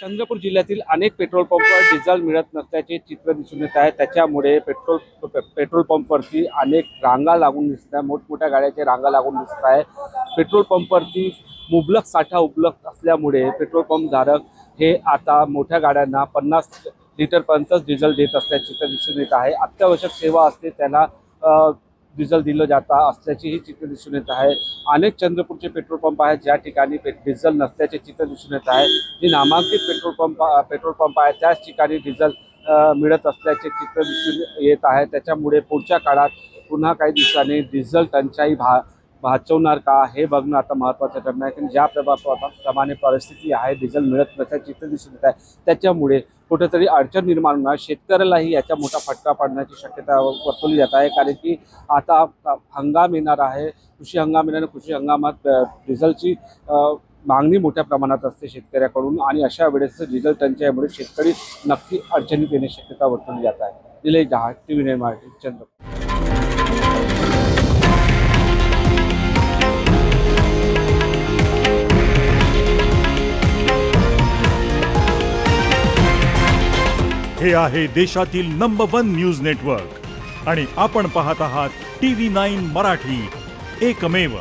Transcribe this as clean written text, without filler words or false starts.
चंद्रपूर जिल्ह्यातील अनेक पेट्रोल पंपवर डिझेल मिळत नसल्याचे चित्र दिसून येत आहे। त्याच्यामुळे पेट्रोल पंपवरती अनेक रांगा लागून दिसत आहे, मोठमोठ्या गाड्याचे रांगा लागून दिसत आहे। पेट्रोल पंपवरती मुबलक साठा उपलब्ध असल्यामुळे पेट्रोल पंप धारक हे आता मोठ्या गाड्यांना 50 लिटरपर्यंतच डिझेल देत असल्याचे चित्र दिसून येत आहे। अत्यावश्यक सेवा असते त्यांना डिझेल दिलं जाता असल्याची ही चित्र दिसून येत आहे। अनेक चंद्रपूरचे पेट्रोल पंप आहेत ज्या ठिकाणी डिझेल नसल्याचे चित्र दिसून येत आहे। जे नामांकित पेट्रोल पंप आहे त्याच ठिकाणी डिझेल मिळत असल्याचे चित्र दिसून येत आहे। त्याच्यामुळे पुढच्या काळात पुन्हा काही दिवसांनी डिझेल टंचाई भाचवणार का हे बघणं आता महत्त्वाचं ठरणार आहे। ज्या प्रमाणे परिस्थिती आहे डिझेल मिळत नसल्याचे चित्र दिसून येत आहे, त्याच्यामुळे कुठेतरी अडचण निर्माण होणार, शेतकऱ्यालाही याचा मोठा फटका पडण्याची शक्यता वर्तवली जात आहे। कारण की आता हंगाम येणार आहे, कृषी हंगाम येणार, कृषी हंगामात डिझेलची मागणी मोठ्या प्रमाणात असते शेतकऱ्याकडून आणि अशा वेळेस डिझेल टंचाईमुळे शेतकरी नक्की अडचणीत येण्याची शक्यता वर्तवली जात आहे। निलेश जहाज, TV9 मराठी, चंद्रपूर। हे आहे देशातील नंबर 1 न्यूज नेटवर्क आणि आपण पाहत आहात TV9 मराठी, एकमेव।